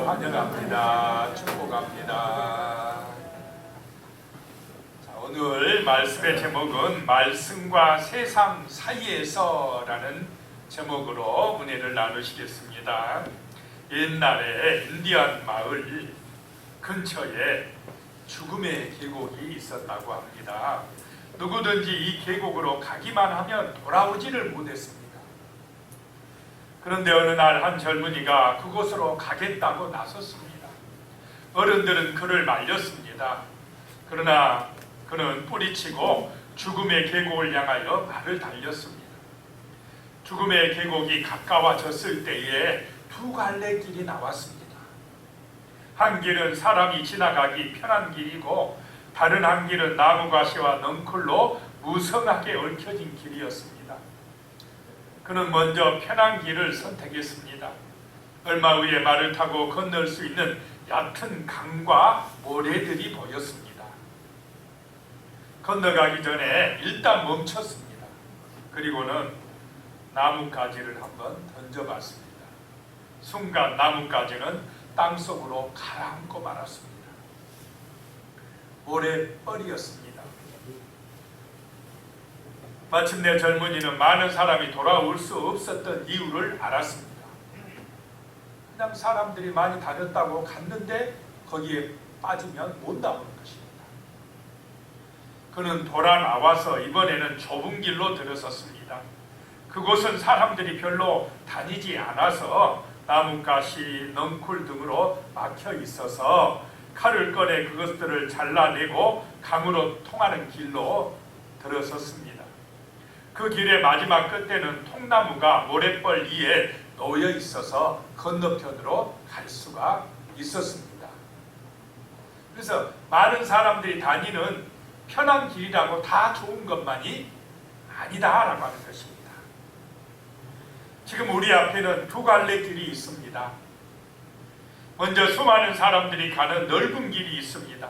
환영합니다. 축복합니다. 자, 오늘 말씀의 제목은 말씀과 세상 사이에서라는 제목으로 은혜를 나누시겠습니다. 옛날에 인디안 마을 근처에 죽음의 계곡이 있었다고 합니다. 누구든지 이 계곡으로 가기만 하면 돌아오지를 못했습니다. 그런데 어느 날 한 젊은이가 그곳으로 가겠다고 나섰습니다. 어른들은 그를 말렸습니다. 그러나 그는 뿌리치고 죽음의 계곡을 향하여 말을 달렸습니다. 죽음의 계곡이 가까워졌을 때에 두 갈래 길이 나왔습니다. 한 길은 사람이 지나가기 편한 길이고 다른 한 길은 나무가시와 넝쿨로 무성하게 얽혀진 길이었습니다. 그는 먼저 편한 길을 선택했습니다. 얼마 후에 말을 타고 건널 수 있는 얕은 강과 모래들이 보였습니다. 건너가기 전에 일단 멈췄습니다. 그리고는 나뭇가지를 한번 던져봤습니다. 순간 나뭇가지는 땅속으로 가라앉고 말았습니다. 모래벌이었습니다. 마침내 젊은이는 많은 사람이 돌아올 수 없었던 이유를 알았습니다. 그냥 사람들이 많이 다녔다고 갔는데 거기에 빠지면 못 나오는 것입니다. 그는 돌아 나와서 이번에는 좁은 길로 들어섰습니다. 그곳은 사람들이 별로 다니지 않아서 나뭇가시, 넝쿨 등으로 막혀 있어서 칼을 꺼내 그것들을 잘라내고 강으로 통하는 길로 들어섰습니다. 그 길의 마지막 끝에는 통나무가 모래벌 위에 놓여 있어서 건너편으로 갈 수가 있었습니다. 그래서 많은 사람들이 다니는 편한 길이라고 다 좋은 것만이 아니다라고 하는 것입니다. 지금 우리 앞에는 두 갈래 길이 있습니다. 먼저 수많은 사람들이 가는 넓은 길이 있습니다.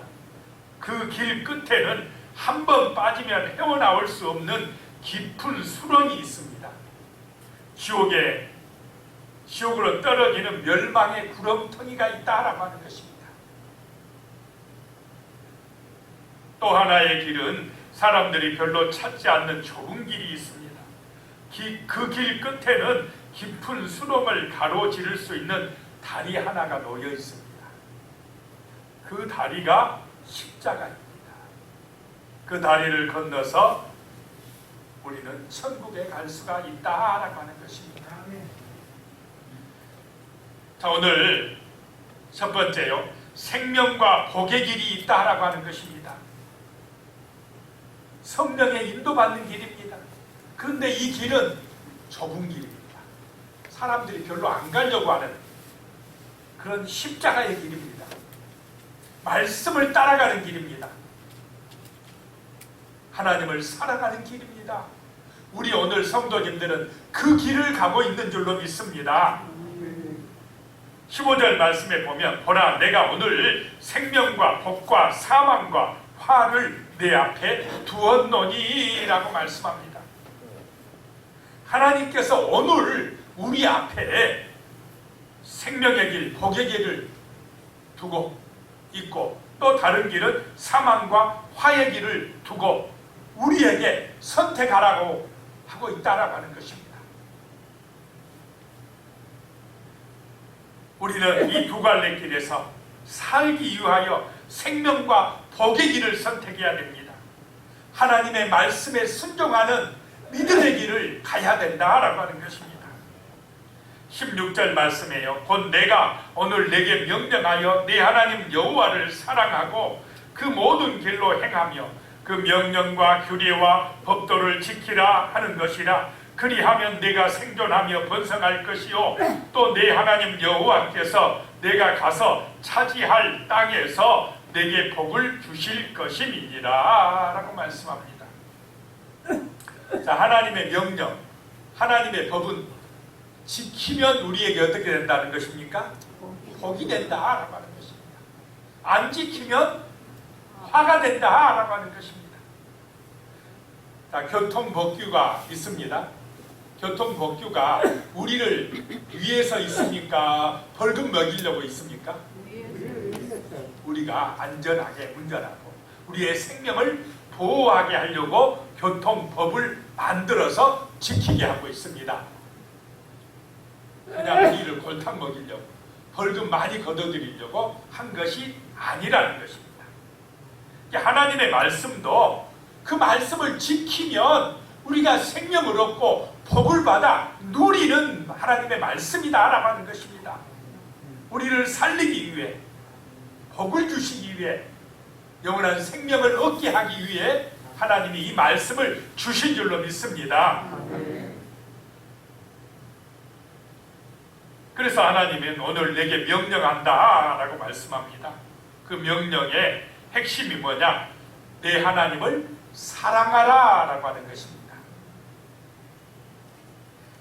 그 길 끝에는 한 번 빠지면 헤어나올 수 없는 깊은 수렁이 있습니다. 지옥으로 떨어지는 멸망의 구렁텅이가 있다라고 하는 것입니다. 또 하나의 길은 사람들이 별로 찾지 않는 좁은 길이 있습니다. 그 길 끝에는 깊은 수렁을 가로지를 수 있는 다리 하나가 놓여 있습니다. 그 다리가 십자가입니다. 그 다리를 건너서 우리는 천국에 갈 수가 있다라고 하는 것입니다. 자, 오늘 첫 번째요, 생명과 복의 길이 있다라고 하는 것입니다. 성령의 인도받는 길입니다. 그런데 이 길은 좁은 길입니다. 사람들이 별로 안 가려고 하는 그런 십자가의 길입니다. 말씀을 따라가는 길입니다. 하나님을 사랑하는 길입니다. 우리 오늘 성도님들은 그 길을 가고 있는 줄로 믿습니다. 15절 말씀에 보면 보라 내가 오늘 생명과 복과 사망과 화를 내 앞에 두었노니 라고 말씀합니다. 하나님께서 오늘 우리 앞에 생명의 길, 복의 길을 두고 있고 또 다른 길은 사망과 화의 길을 두고 우리에게 선택하라고 하고 있다라고 하는 것입니다. 우리는 이 두 갈래 길에서 살기 위하여 생명과 복의 길을 선택해야 됩니다. 하나님의 말씀에 순종하는 믿음의 길을 가야 된다라고 하는 것입니다. 16절 말씀에요. 곧 내가 오늘 내게 명령하여 네 하나님 여호와를 사랑하고 그 모든 길로 행하며 그 명령과 규례와 법도를 지키라 하는 것이라. 그리하면 내가 생존하며 번성할 것이요 또 내 하나님 여호와께서 내가 가서 차지할 땅에서 내게 복을 주실 것임이니라 라고 말씀합니다. 자, 하나님의 명령, 하나님의 법은 지키면 우리에게 어떻게 된다는 것입니까? 복이 된다라고 하는 것입니다. 안 지키면 화가 된다라고 하는 것입니다. 자, 교통법규가 있습니다. 교통법규가 우리를 위해서 있습니까? 벌금 먹이려고 있습니까? 우리가 안전하게 운전하고 우리의 생명을 보호하게 하려고 교통법을 만들어서 지키게 하고 있습니다. 그냥 우리를 골탕 먹이려고 벌금 많이 걷어들이려고 한 것이 아니라는 것입니다. 하나님의 말씀도 그 말씀을 지키면 우리가 생명을 얻고 복을 받아 누리는 하나님의 말씀이다라고 하는 것입니다. 우리를 살리기 위해, 복을 주시기 위해, 영원한 생명을 얻게 하기 위해 하나님이 이 말씀을 주신 줄로 믿습니다. 그래서 하나님은 오늘 내게 명령한다 라고 말씀합니다. 그 명령의 핵심이 뭐냐? 내 하나님을 사랑하라 라고 하는 것입니다.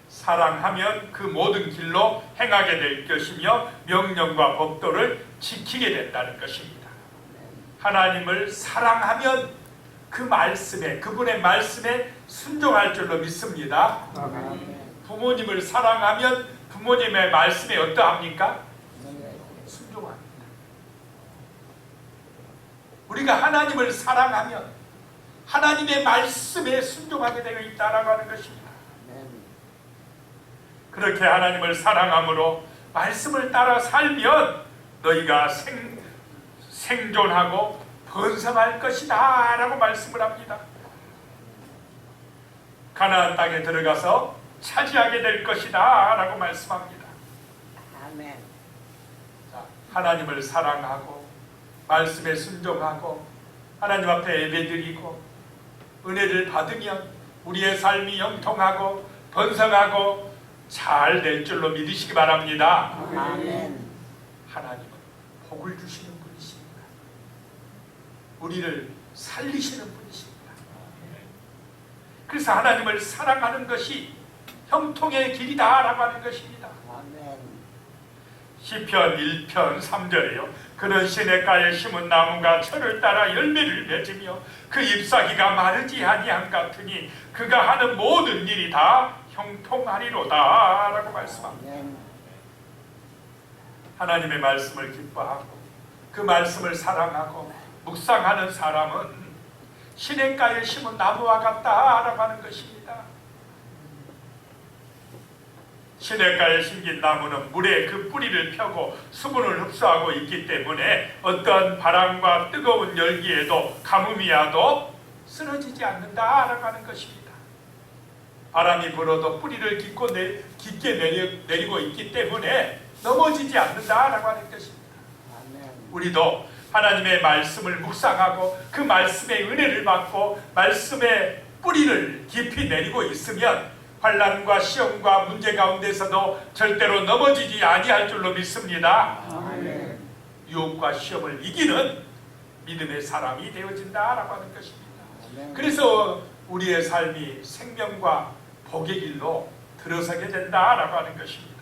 사랑하면 그 모든 길로 행하게 될 것이며 명령과 법도를 지키게 된다는 것입니다. 하나님을 사랑하면 그 말씀에, 그분의 말씀에 순종할 줄로 믿습니다. 부모님을 사랑하면 부모님의 말씀에 어떠합니까? 순종합니다. 우리가 하나님을 사랑하면 하나님의 말씀에 순종하게 되어 있다라고 하는 것입니다. 그렇게 하나님을 사랑함으로 말씀을 따라 살면 너희가 생존하고 번성할 것이다 라고 말씀을 합니다. 가나안 땅에 들어가서 차지하게 될 것이다 라고 말씀합니다. 아멘. 자, 하나님을 사랑하고 말씀에 순종하고 하나님 앞에 예배드리고 은혜를 받으면 우리의 삶이 영통하고 번성하고 잘 될 줄로 믿으시기 바랍니다. 아멘. 하나님은 복을 주시는 분이십니다. 우리를 살리시는 분이십니다. 그래서 하나님을 사랑하는 것이 형통의 길이다라고 하는 것입니다. 아멘. 시편 1편 3절에요. 그는 시냇가에 심은 나무가 철을 따라 열매를 맺으며 그 잎사귀가 마르지 아니함 같으니 그가 하는 모든 일이 다 형통하리로다 라고 말씀합니다. 아멘. 하나님의 말씀을 기뻐하고 그 말씀을 사랑하고 묵상하는 사람은 시냇가에 심은 나무와 같다라고 하는 것입니다. 시냇가에 심긴 나무는 물에 그 뿌리를 펴고 수분을 흡수하고 있기 때문에 어떤 바람과 뜨거운 열기에도 가뭄이 와도 쓰러지지 않는다라고 하는 것입니다. 바람이 불어도 뿌리를 깊게 내리고 있기 때문에 넘어지지 않는다라고 하는 것입니다. 아멘. 우리도 하나님의 말씀을 묵상하고 그 말씀의 은혜를 받고 말씀의 뿌리를 깊이 내리고 있으면 환난과 시험과 문제 가운데서도 절대로 넘어지지 아니할 줄로 믿습니다. 아멘. 유혹과 시험을 이기는 믿음의 사람이 되어진다라고 하는 것입니다. 아멘. 그래서 우리의 삶이 생명과 복의 길로 들어서게 된다라고 하는 것입니다.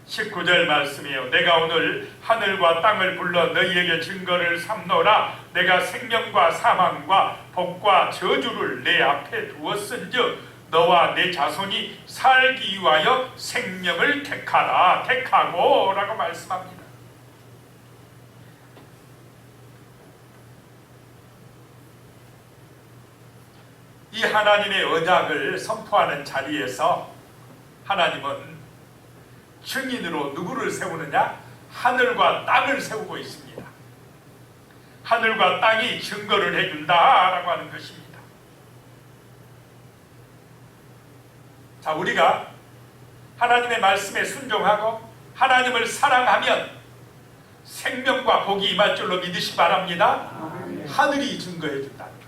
19절 말씀이에요. 내가 오늘 하늘과 땅을 불러 너희에게 증거를 삼노라. 내가 생명과 사망과 복과 저주를 내 앞에 두었은즉 너와 내 자손이 살기 위하여 생명을 택하고 라고 말씀합니다. 이 하나님의 언약을 선포하는 자리에서 하나님은 증인으로 누구를 세우느냐? 하늘과 땅을 세우고 있습니다. 하늘과 땅이 증거를 해준다라고 하는 것입니다. 자, 우리가 하나님의 말씀에 순종하고 하나님을 사랑하면 생명과 복이 임할 줄로 믿으시기 바랍니다. 하늘이 증거해 준다는 것,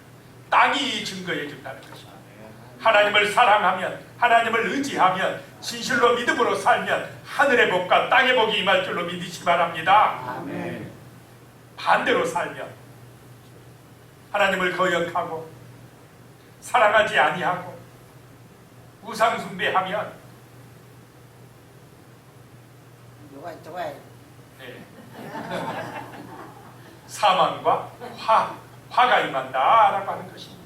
땅이 증거해 준다는 것입니다. 하나님을 사랑하면, 하나님을 의지하면, 진실로 믿음으로 살면 하늘의 복과 땅의 복이 임할 줄로 믿으시기 바랍니다. 아멘. 반대로 살면 하나님을 거역하고 사랑하지 아니하고 우상 숭배하면 누가 네. 사망과 화가 임한다라고 하는 것입니다.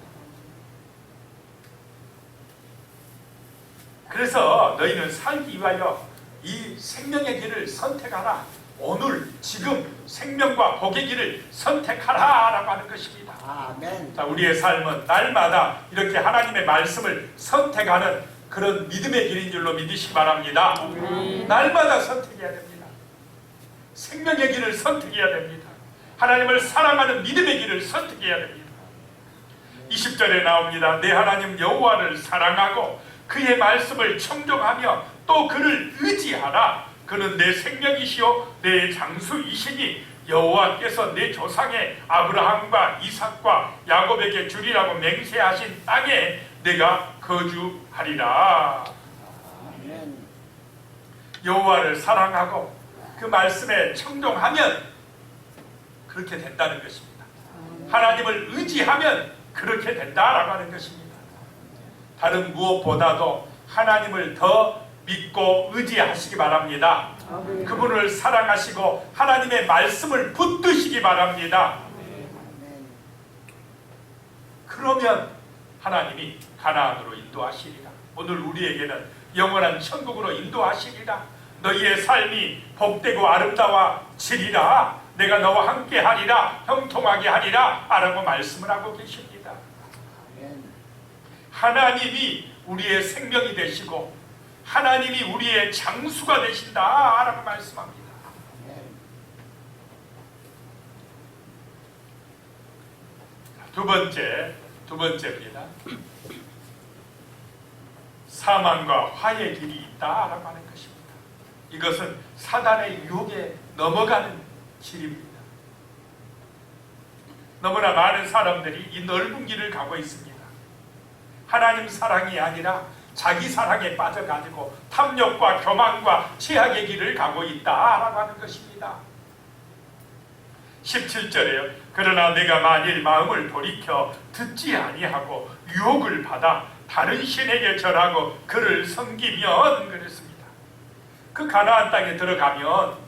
그래서 너희는 살기 위하여 이 생명의 길을 선택하라. 오늘 지금 생명과 복의 길을 선택하라 라고 하는 것입니다. 아멘. 자, 우리의 삶은 날마다 이렇게 하나님의 말씀을 선택하는 그런 믿음의 길인 줄로 믿으시기 바랍니다. 날마다 선택해야 됩니다. 생명의 길을 선택해야 됩니다. 하나님을 사랑하는 믿음의 길을 선택해야 됩니다. 20절에 나옵니다. 내 하나님 여호와를 사랑하고 그의 말씀을 청종하며 또 그를 의지하라. 그는 내 생명이시요 내 장수이시니 여호와께서 내 조상의 아브라함과 이삭과 야곱에게 주리라고 맹세하신 땅에 내가 거주하리라. 아멘. 여호와를 사랑하고 그 말씀에 청종하면 그렇게 된다는 것입니다. 하나님을 의지하면 그렇게 된다라고 하는 것입니다. 다른 무엇보다도 하나님을 더 믿고 의지하시기 바랍니다. 그분을 사랑하시고 하나님의 말씀을 붙드시기 바랍니다. 아멘. 그러면 하나님이 가나안으로 인도하시리라. 오늘 우리에게는 영원한 천국으로 인도하시리라. 너희의 삶이 복되고 아름다워지리라. 내가 너와 함께 하리라. 형통하게 하리라. 라고 말씀을 하고 계십니다. 아멘. 하나님이 우리의 생명이 되시고 하나님이 우리의 장수가 되신다 라고 말씀합니다. 아멘. 두 번째입니다. 사망과 화의 길이 있다라고 하는 것입니다. 이것은 사단의 유혹에 넘어가는 길입니다. 너무나 많은 사람들이 이 넓은 길을 가고 있습니다. 하나님 사랑이 아니라 자기 사랑에 빠져가지고 탐욕과 교만과 죄악의 길을 가고 있다라고 하는 것입니다. 17절에요. 그러나 내가 만일 마음을 돌이켜 듣지 아니하고 유혹을 받아 다른 신에게 절하고 그를 섬기면 그랬습니다. 그 가나안 땅에 들어가면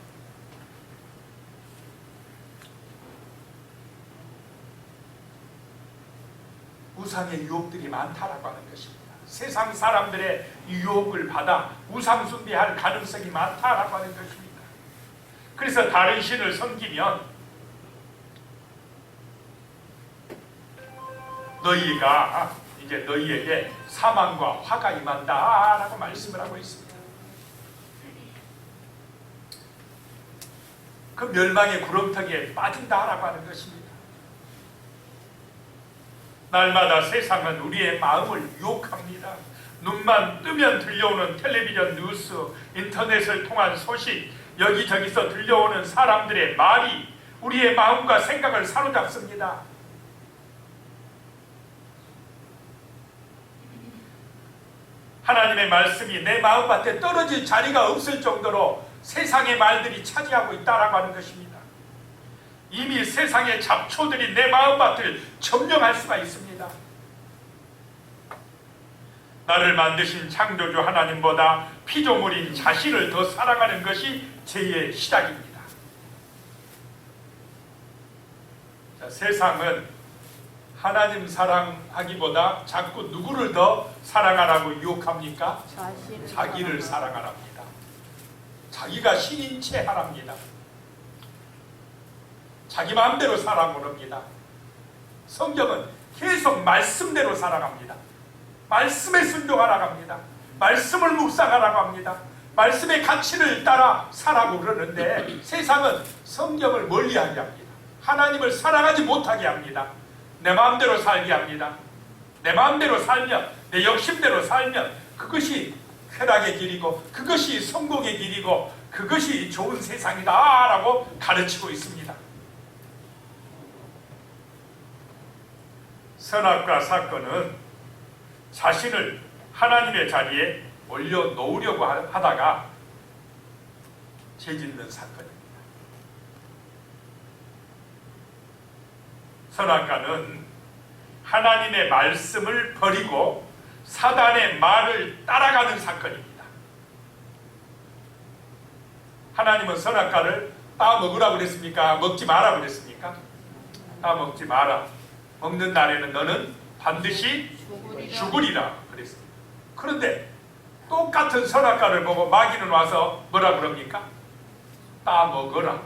우상의 유혹들이 많다라고 하는 것입니다. 세상 사람들의 유혹을 받아 우상 숭배할 가능성이 많다라고 하는 것입니다. 그래서 다른 신을 섬기면 너희가 이제 너희에게 사망과 화가 임한다라고 말씀을 하고 있습니다. 그 멸망의 구렁텅이에 빠진다라고 하는 것입니다. 날마다 세상은 우리의 마음을 유혹합니다. 눈만 뜨면 들려오는 텔레비전 뉴스, 인터넷을 통한 소식, 여기저기서 들려오는 사람들의 말이 우리의 마음과 생각을 사로잡습니다. 하나님의 말씀이 내 마음밭에 떨어질 자리가 없을 정도로 세상의 말들이 차지하고 있다라고 하는 것입니다. 이미 세상의 잡초들이 내 마음밭을 점령할 수가 있습니다. 나를 만드신 창조주 하나님보다 피조물인 자신을 더 사랑하는 것이 죄의 시작입니다. 자, 세상은 하나님 사랑하기보다 자꾸 누구를 더 사랑하라고 유혹합니까? 자기를 사랑하랍니다. 자기가 신인 채 하랍니다. 자기 마음대로 살라고 합니다. 성경은 계속 말씀대로 살아갑니다. 말씀에 순종하라고 합니다. 말씀을 묵상하라고 합니다. 말씀의 가치를 따라 살라고 그러는데 세상은 성경을 멀리하게 합니다. 하나님을 사랑하지 못하게 합니다. 내 마음대로 살게 합니다. 내 마음대로 살면, 내 욕심대로 살면 그것이 쾌락의 길이고 그것이 성공의 길이고 그것이 좋은 세상이다 라고 가르치고 있습니다. 선악과 사건은 자신을 하나님의 자리에 올려놓으려고 하다가 죄짓는 사건입니다. 선악과는 하나님의 말씀을 버리고 사단의 말을 따라가는 사건입니다. 하나님은 선악과를 따먹으라고 그랬습니까? 먹지 마라 그랬습니까? 따먹지 마라. 먹는 날에는 너는 반드시 죽으리라 그랬습니다. 그런데 똑같은 선악과를 보고 마귀는 와서 뭐라 그럽니까? 따먹어라.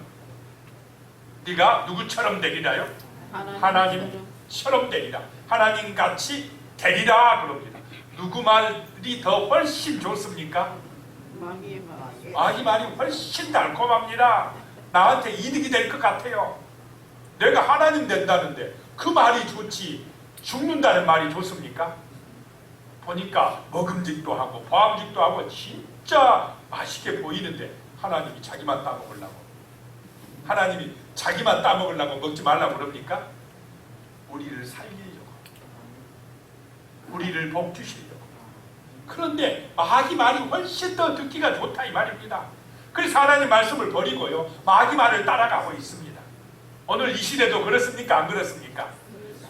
네가 누구처럼 되리라요? 하나님처럼 되리라. 하나님같이 되리라 그럽니다. 누구 말이 더 훨씬 좋습니까? 마귀 말이 훨씬 달콤합니다. 나한테 이득이 될 것 같아요. 내가 하나님 된다는데 그 말이 좋지 죽는다는 말이 좋습니까? 보니까 먹음직도 하고 보암직도 하고 진짜 맛있게 보이는데 하나님이 자기만 따먹으려고, 하나님이 자기만 따먹으려고 먹지 말라고 그럽니까? 우리를 살리려고, 우리를 복 주시려고. 그런데 마귀 말이 훨씬 더 듣기가 좋다 이 말입니다. 그래서 하나님 말씀을 버리고요 마귀 말을 따라가고 있습니다. 오늘 이 시대도 그렇습니까? 안 그렇습니까?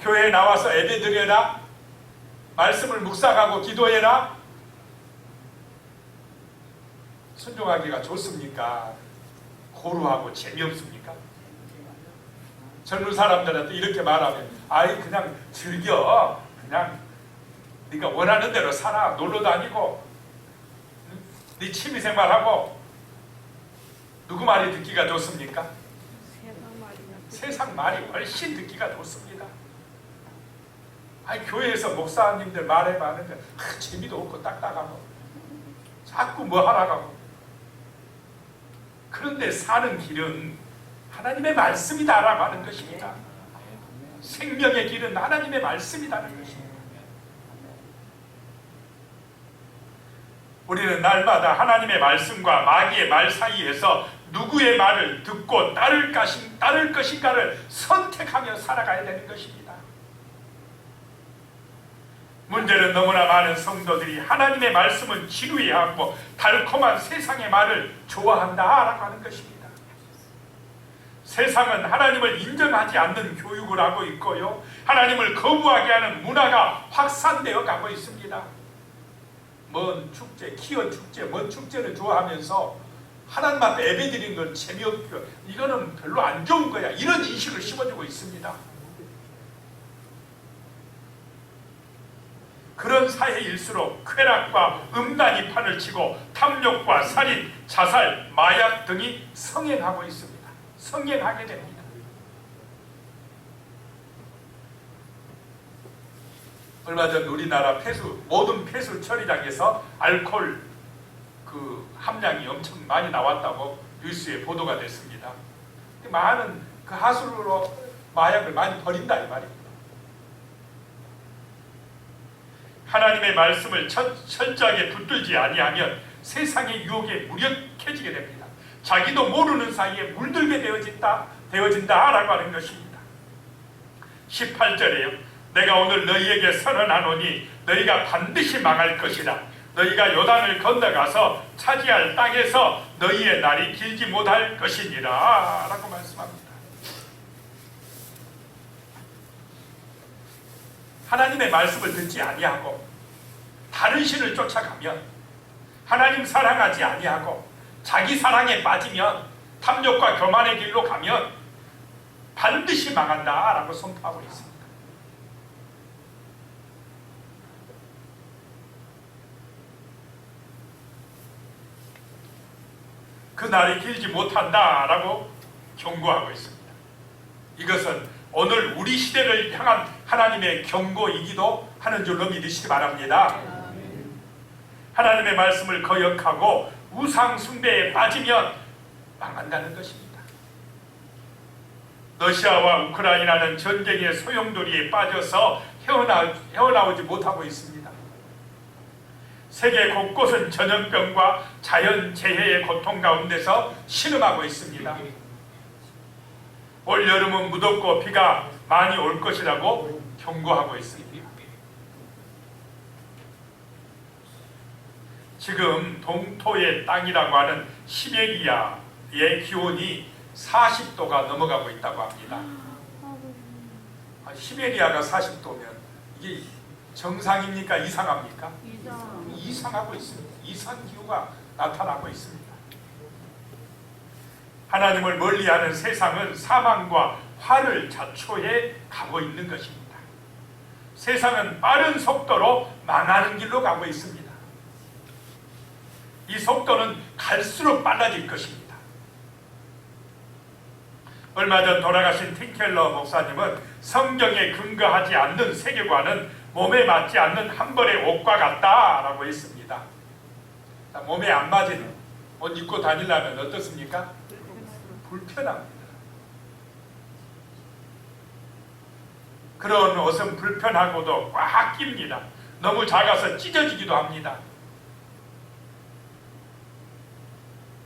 교회에 나와서 예배드려라, 말씀을 묵상하고 기도해라, 순종하기가 좋습니까? 고루하고 재미없습니까? 젊은 사람들한테 이렇게 말하면 아이 그냥 즐겨, 그냥 네가 원하는 대로 살아, 놀러 다니고 네 취미생활하고. 누구 말이 듣기가 좋습니까? 세상 말이 훨씬 듣기가 좋습니다. 아니 교회에서 목사님들 말해 많은데 재미도 없고 딱딱하고 자꾸 뭐 하라고 하고. 그런데 사는 길은 하나님의 말씀이다라고 하는 것입니다. 생명의 길은 하나님의 말씀이라는 것입니다. 우리는 날마다 하나님의 말씀과 마귀의 말 사이에서 누구의 말을 듣고 따를 것인가를 선택하며 살아가야 되는 것입니다. 문제는 너무나 많은 성도들이 하나님의 말씀은 지루해하고 달콤한 세상의 말을 좋아한다라고 하는 것입니다. 세상은 하나님을 인정하지 않는 교육을 하고 있고요, 하나님을 거부하게 하는 문화가 확산되어 가고 있습니다. 먼 축제, 키언 축제, 먼 축제를 좋아하면서 하나님 앞에 예배드리는 건 재미없고 이거는 별로 안 좋은 거야, 이런 인식을 심어주고 있습니다. 그런 사회일수록 쾌락과 음란이 판을 치고 탐욕과 살인, 자살, 마약 등이 성행하고 있습니다. 성행하게 됩니다. 얼마 전 우리나라 모든 폐수 처리장에서 알코올 함량이 엄청 많이 나왔다고 뉴스에 보도가 됐습니다. 많은 그 하수로 마약을 많이 버린다 이 말입니다. 하나님의 말씀을 철저하게 붙들지 아니하면 세상의 유혹에 무력해지게 됩니다. 자기도 모르는 사이에 물들게 되어진다라고 하는 것입니다. 18절에요. 내가 오늘 너희에게 선언하노니 너희가 반드시 망할 것이라. 너희가 요단을 건너가서 차지할 땅에서 너희의 날이 길지 못할 것이니라 라고 말씀합니다. 하나님의 말씀을 듣지 아니하고 다른 신을 쫓아가면, 하나님 사랑하지 아니하고 자기 사랑에 빠지면, 탐욕과 교만의 길로 가면 반드시 망한다라고 선포하고 있습니다. 그 날이 길지 못한다라고 경고하고 있습니다. 이것은 오늘 우리 시대를 향한 하나님의 경고이기도 하는 줄로 믿으시기 바랍니다. 하나님의 말씀을 거역하고 우상 숭배에 빠지면 망한다는 것입니다. 러시아와 우크라이나는 전쟁의 소용돌이에 빠져서 헤어나오지 못하고 있습니다. 세계 곳곳은 전염병과 자연재해의 고통 가운데서 신음하고 있습니다. 올 여름은 무덥고 비가 많이 올 것이라고 경고하고 있습니다. 지금 동토의 땅이라고 하는 시베리아의 기온이 40도가 넘어가고 있다고 합니다. 시베리아가 40도면 이게 정상입니까? 이상합니까? 이상하고 있습니다. 이상기후가 나타나고 있습니다. 하나님을 멀리하는 세상은 사망과 화를 자초해 가고 있는 것입니다. 세상은 빠른 속도로 망하는 길로 가고 있습니다. 이 속도는 갈수록 빨라질 것입니다. 얼마 전 돌아가신 팀켈러 목사님은 성경에 근거하지 않는 세계관은 몸에 맞지 않는 한 벌의 옷과 같다라고 했습니다. 몸에 안 맞는 옷 입고 다니려면 어떻습니까? 불편합니다. 그런 옷은 불편하고도 꽉 낍니다. 너무 작아서 찢어지기도 합니다.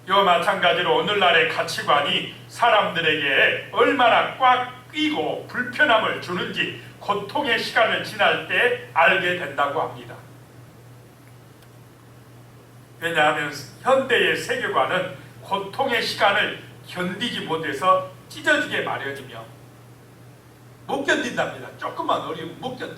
이와 마찬가지로 오늘날의 가치관이 사람들에게 얼마나 꽉 끼고 불편함을 주는지 고통의 시간을 지날 때 알게 된다고 합니다. 왜냐하면 현대의 세계관은 고통의 시간을 견디지 못해서 찢어지게 마련이며 못 견딘답니다. 조금만 어려우면 못 견뎌.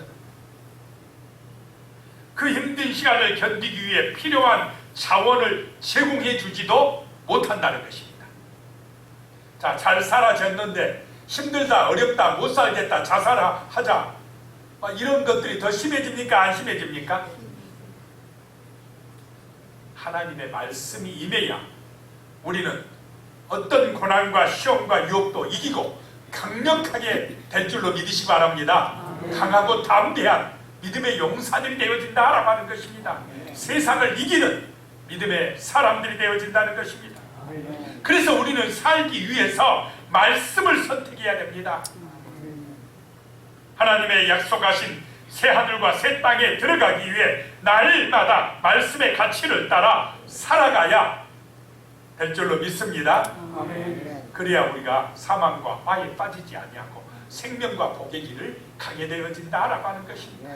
그 힘든 시간을 견디기 위해 필요한 자원을 제공해 주지도 못한다는 것입니다. 자, 잘 살아졌는데 힘들다, 어렵다, 못 살겠다, 자살하자, 이런 것들이 더 심해집니까? 안 심해집니까? 하나님의 말씀이 임해야 우리는 어떤 고난과 시험과 유혹도 이기고 강력하게 될 줄로 믿으시기 바랍니다. 강하고 담대한 믿음의 용사들이 되어진다라고 하는 것입니다. 세상을 이기는 믿음의 사람들이 되어진다는 것입니다. 그래서 우리는 살기 위해서 말씀을 선택해야 됩니다. 하나님의 약속하신 새 하늘과 새 땅에 들어가기 위해 날마다 말씀의 가치를 따라 살아가야 될 줄로 믿습니다. 그래야 우리가 사망과 화에 빠지지 아니하고 생명과 복의 길을 가게 되어진다라고 하는 것입니다.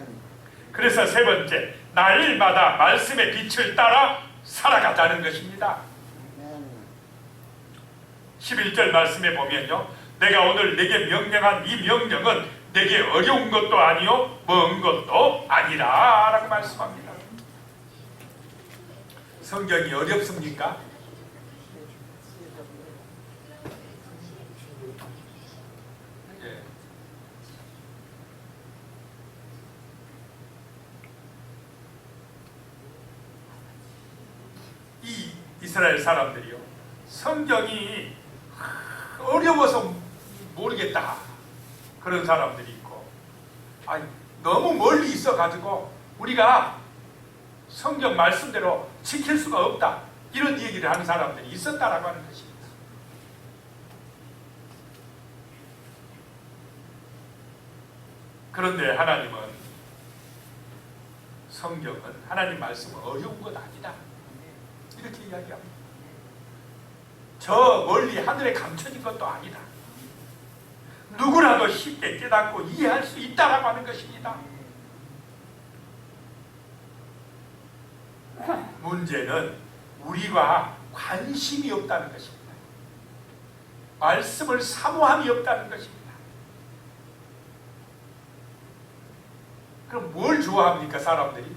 그래서 세 번째, 날마다 말씀의 빛을 따라 살아가자는 것입니다. 11절 말씀에 보면요, 내가 오늘 내게 명령한 이 명령은 내게 어려운 것도 아니요 먼 것도 아니라 라고 말씀합니다. 성경이 어렵습니까? 이 이스라엘 사람들이요, 성경이 어려워서 모르겠다 그런 사람들이 있고, 너무 멀리 있어가지고 우리가 성경 말씀대로 지킬 수가 없다 이런 얘기를 하는 사람들이 있었다라고 하는 것입니다. 그런데 하나님은 성경은 하나님 말씀은 어려운 것 아니다 이렇게 이야기합니다. 저 멀리 하늘에 감춰진 것도 아니다. 누구라도 쉽게 깨닫고 이해할 수 있다라고 하는 것입니다. 문제는 우리가 관심이 없다는 것입니다. 말씀을 사모함이 없다는 것입니다. 그럼 뭘 좋아합니까 사람들이?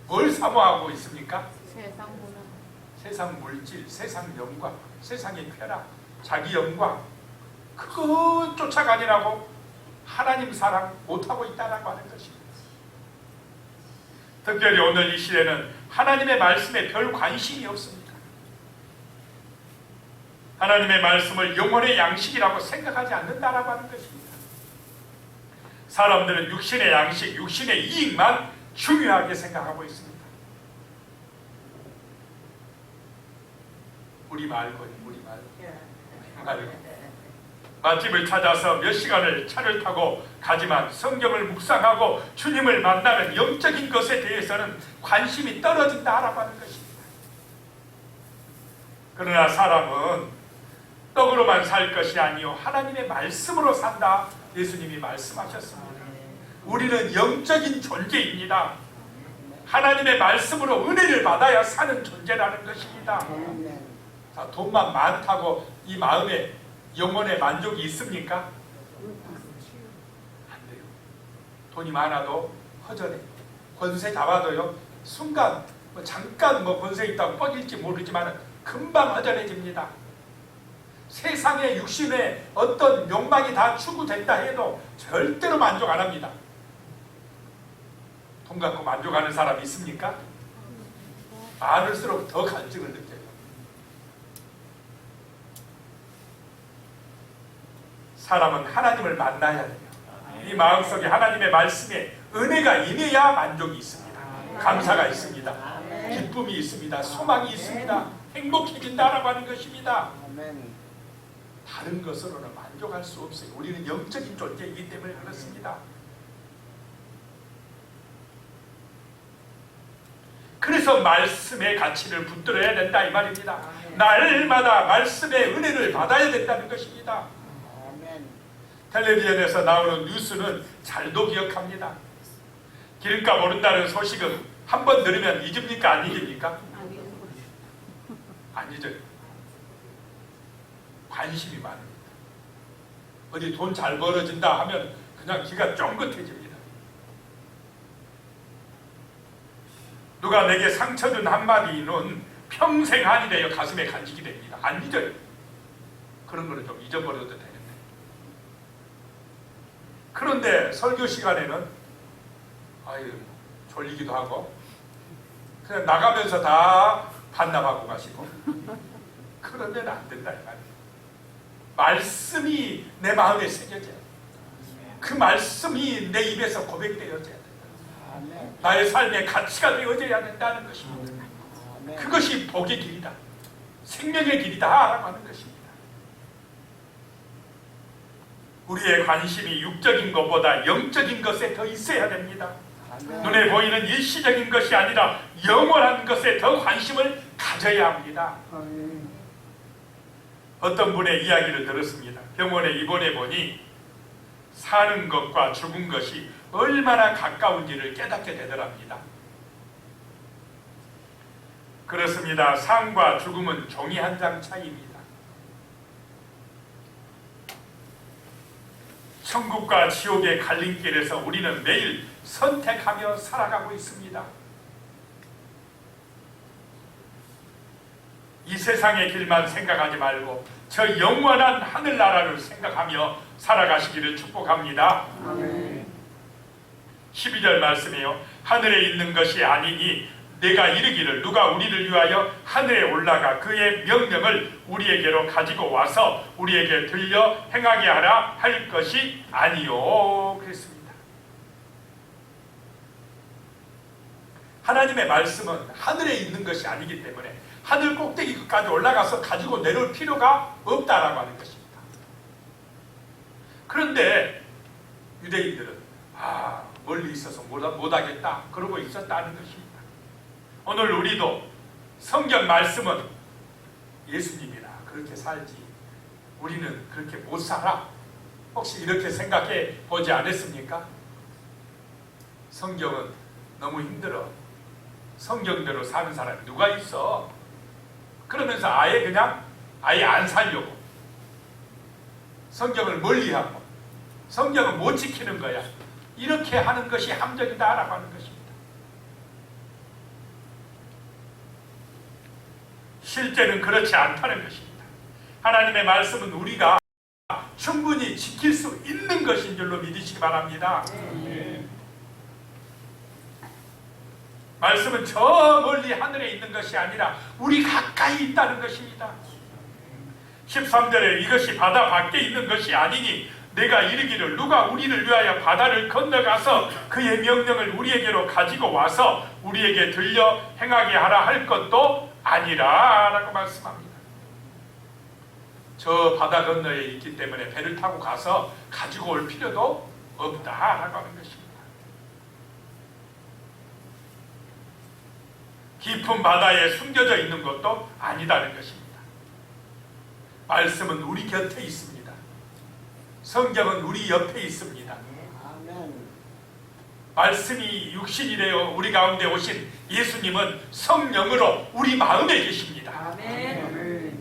뭘 사모하고 있습니까? 세상 물질, 세상 영광, 세상의 쾌락, 자기 영광, 그거 쫓아가느라고 하나님 사랑 못하고 있다는 것입니다. 특별히 오늘 이 시대는 하나님의 말씀에 별 관심이 없습니다. 하나님의 말씀을 영혼의 양식이라고 생각하지 않는다라고 하는 것입니다. 사람들은 육신의 양식, 육신의 이익만 중요하게 생각하고 있습니다. 우리 말고 맛집을 찾아서 몇 시간을 차를 타고 가지만 성경을 묵상하고 주님을 만나는 영적인 것에 대해서는 관심이 떨어진다라고 하는 것입니다. 그러나 사람은 떡으로만 살 것이 아니요 하나님의 말씀으로 산다 예수님이 말씀하셨습니다. 우리는 영적인 존재입니다. 하나님의 말씀으로 은혜를 받아야 사는 존재라는 것입니다. 자, 돈만 많다고 이 마음에 영혼의 만족이 있습니까? 안 돼요. 돈이 많아도 허전해. 권세 잡아도요, 순간 잠깐 권세 있다고 뻑일지 모르지만 금방 허전해집니다. 세상의 육신의 어떤 욕망이 다 추구된다 해도 절대로 만족 안 합니다. 돈 갖고 만족하는 사람이 있습니까? 많을수록 더 갈증을 느껴요. 사람은 하나님을 만나야 돼요. 이 마음속에 하나님의 말씀에 은혜가 임해야 만족이 있습니다. 감사가 있습니다. 기쁨이 있습니다. 소망이 있습니다. 행복해진다라고 하는 것입니다. 아멘. 다른 것으로는 만족할 수 없어요. 우리는 영적인 존재이기 때문에 그렇습니다. 그래서 말씀의 가치를 붙들어야 된다 이 말입니다. 날마다 말씀의 은혜를 받아야 된다는 것입니다. 아멘. 텔레비전에서 나오는 뉴스는 잘도 기억합니다. 기름값 오른다는 소식은 한 번 들으면 잊습니까? 안 잊습니까? 안 잊어요. 관심이 많습니다. 어디 돈 잘 벌어진다 하면 그냥 귀가 쫑긋해집니다. 누가 내게 상처 준 한마디는 평생 한이 되어 가슴에 간직이 됩니다. 안 잊어요. 그런 거는 좀 잊어버려도 되는데. 그런데 설교 시간에는 아유 졸리기도 하고 그냥 나가면서 다 반납하고 가시고 그러면 안 된다 이 말이에요. 말씀이 내 마음에 새겨져요. 그 말씀이 내 입에서 고백되어져야 된다. 아멘. 나의 삶의 가치가 되어져야 된다는 것입니다. 아멘. 그것이 복의 길이다. 생명의 길이다 라고 하는 것입니다. 우리의 관심이 육적인 것보다 영적인 것에 더 있어야 됩니다. 아멘. 눈에 보이는 일시적인 것이 아니라 영원한 것에 더 관심을 가져야 합니다. 아멘. 어떤 분의 이야기를 들었습니다. 병원에 입원해 보니 사는 것과 죽은 것이 얼마나 가까운지를 깨닫게 되더랍니다. 그렇습니다. 삶과 죽음은 종이 한 장 차이입니다. 천국과 지옥의 갈림길에서 우리는 매일 선택하며 살아가고 있습니다. 이 세상의 길만 생각하지 말고 저 영원한 하늘나라를 생각하며 살아가시기를 축복합니다. 아멘. 12절 말씀이요. 하늘에 있는 것이 아니니 내가 이르기를 누가 우리를 위하여 하늘에 올라가 그의 명령을 우리에게로 가지고 와서 우리에게 들려 행하게 하라 할 것이 아니요. 그랬습니다. 하나님의 말씀은 하늘에 있는 것이 아니기 때문에 하늘 꼭대기 끝까지 올라가서 가지고 내려올 필요가 없다라고 하는 것입니다. 그런데 유대인들은 멀리 있어서 못하겠다 그러고 있었다는 것입니다. 오늘 우리도 성경 말씀은 예수님이라 그렇게 살지 우리는 그렇게 못 살아. 혹시 이렇게 생각해 보지 않았습니까? 성경은 너무 힘들어. 성경대로 사는 사람이 누가 있어? 그러면서 아예 안 살려고 성경을 멀리하고 성경을 못 지키는 거야. 이렇게 하는 것이 함정이다라고 하는 것입니다. 실제는 그렇지 않다는 것입니다. 하나님의 말씀은 우리가 충분히 지킬 수 있는 것인 줄로 믿으시기 바랍니다. 말씀은 저 멀리 하늘에 있는 것이 아니라 우리 가까이 있다는 것입니다. 13절에 이것이 바다 밖에 있는 것이 아니니 내가 이르기를 누가 우리를 위하여 바다를 건너가서 그의 명령을 우리에게로 가지고 와서 우리에게 들려 행하게 하라 할 것도 아니라 라고 말씀합니다. 저 바다 건너에 있기 때문에 배를 타고 가서 가지고 올 필요도 없다라고 하는 것입니다. 깊은 바다에 숨겨져 있는 것도 아니다는 것입니다. 말씀은 우리 곁에 있습니다. 성경은 우리 옆에 있습니다. 아멘. 말씀이 육신이 되어 우리 가운데 오신 예수님은 성령으로 우리 마음에 계십니다. 아멘.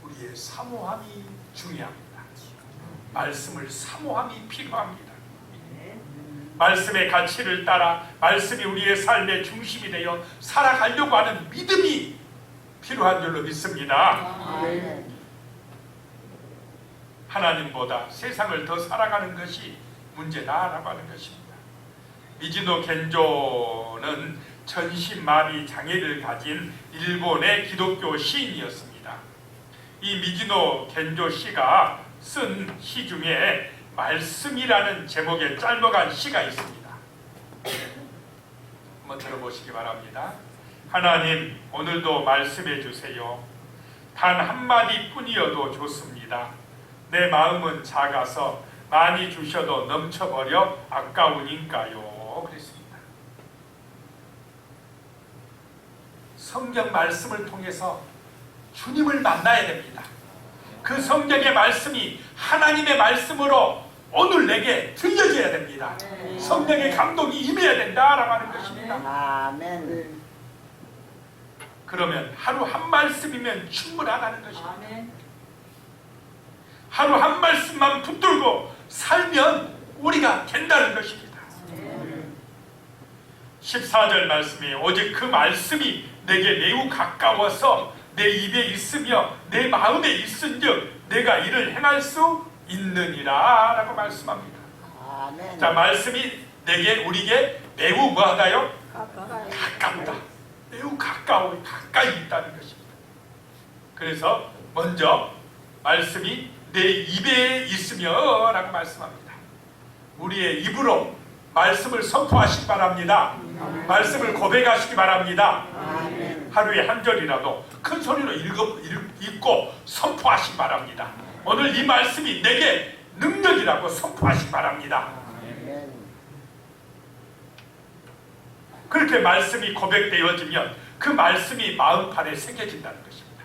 우리의 사모함이 중요합니다. 말씀을 사모함이 필요합니다. 말씀의 가치를 따라 말씀이 우리의 삶의 중심이 되어 살아가려고 하는 믿음이 필요한 줄로 믿습니다. 아멘. 하나님보다 세상을 더 살아가는 것이 문제다라고 하는 것입니다. 미즈노 겐조는 전신마비 장애를 가진 일본의 기독교 시인이었습니다. 이 미즈노 겐조 씨가 쓴 시 중에 말씀이라는 제목의 짤막한 시가 있습니다. 한번 들어보시기 바랍니다. 하나님, 오늘도 말씀해 주세요. 단 한마디 뿐이어도 좋습니다. 내 마음은 작아서 많이 주셔도 넘쳐버려 아까우니까요. 그랬습니다. 성경 말씀을 통해서 주님을 만나야 됩니다. 그 성경의 말씀이 하나님의 말씀으로 오늘 내게 들려져야 됩니다. 성령의 감동이 임해야 된다라고 하는 것입니다. 아멘. 그러면 하루 한 말씀이면 충분하다는 것입니다. 하루 한 말씀만 붙들고 살면 우리가 된다는 것입니다. 14절 말씀이 오직 그 말씀이 내게 매우 가까워서 내 입에 있으며 내 마음에 있은즉 내가 이를 행할 수 있느니라 라고 말씀합니다. 아멘. 자, 말씀이 내게 우리에게 매우 뭐하다요? 가깝다. 매우 가까이 있다는 것입니다. 그래서 먼저 말씀이 내 입에 있으며 라고 말씀합니다. 우리의 입으로 말씀을 선포하시기 바랍니다. 말씀을 고백하시기 바랍니다. 아멘. 하루에 한 절이라도 큰 소리로 읽고 선포하시기 바랍니다. 오늘 이 말씀이 내게 능력이라고 선포하시기 바랍니다. 아멘. 그렇게 말씀이 고백되어지면 그 말씀이 마음판에 새겨진다는 것입니다.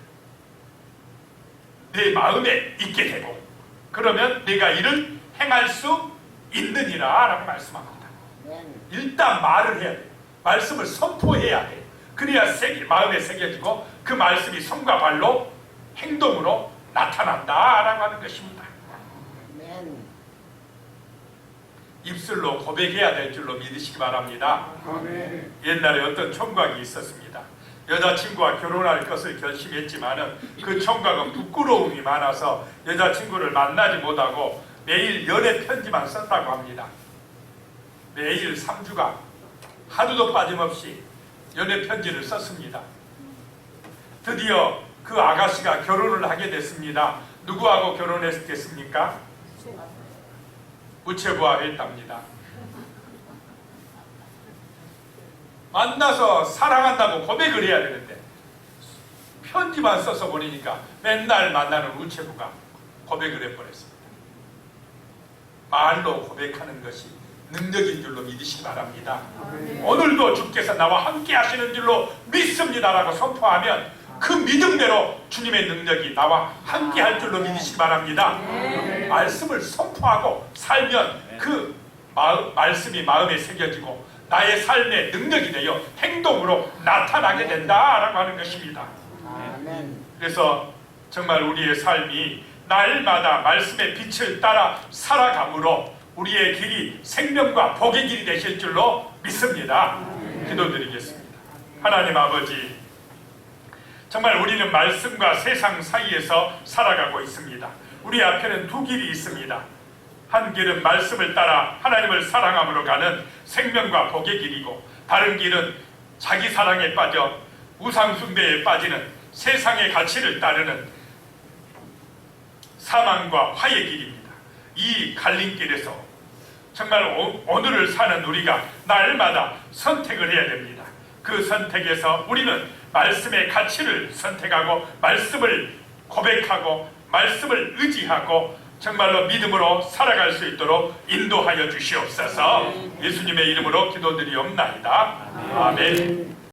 내 마음에 있게 되고 그러면 내가 이를 행할 수 있느니라 라고 말씀합니다. 아멘. 일단 말을 해야 돼요. 말씀을 선포해야 돼요. 그래야 마음에 새겨지고 그 말씀이 손과 발로 행동으로 나타난다라고 하는 것입니다. 아멘. 입술로 고백해야 될 줄로 믿으시기 바랍니다. 아멘. 옛날에 어떤 총각이 있었습니다. 여자친구와 결혼할 것을 결심했지만은 그 총각은 부끄러움이 많아서 여자친구를 만나지 못하고 매일 연애 편지만 썼다고 합니다. 매일 3주간 하루도 빠짐없이 연애 편지를 썼습니다. 드디어 그 아가씨가 결혼을 하게 됐습니다. 누구하고 결혼했겠습니까? 우체부와 했답니다. 만나서 사랑한다고 고백을 해야 되는데 편지만 써서 보내니까 맨날 만나는 우체부가 고백을 해버렸습니다. 말로 고백하는 것이 능력인 줄로 믿으시기 바랍니다. 오늘도 주께서 나와 함께 하시는 줄로 믿습니다라고 선포하면 그 믿음대로 주님의 능력이 나와 함께 할 줄로 믿으시기 바랍니다. 말씀을 선포하고 살면 그 말씀이 마음에 새겨지고 나의 삶의 능력이 되어 행동으로 나타나게 된다라고 하는 것입니다. 아멘. 그래서 정말 우리의 삶이 날마다 말씀의 빛을 따라 살아감으로 우리의 길이 생명과 복의 길이 되실 줄로 믿습니다. 기도드리겠습니다. 하나님 아버지, 정말 우리는 말씀과 세상 사이에서 살아가고 있습니다. 우리 앞에는 두 길이 있습니다. 한 길은 말씀을 따라 하나님을 사랑함으로 가는 생명과 복의 길이고, 다른 길은 자기 사랑에 빠져 우상 숭배에 빠지는 세상의 가치를 따르는 사망과 화의 길입니다. 이 갈림길에서 정말 오늘을 사는 우리가 날마다 선택을 해야 됩니다. 그 선택에서 우리는 말씀의 가치를 선택하고 말씀을 고백하고 말씀을 의지하고 정말로 믿음으로 살아갈 수 있도록 인도하여 주시옵소서. 예수님의 이름으로 기도드리옵나이다. 아멘.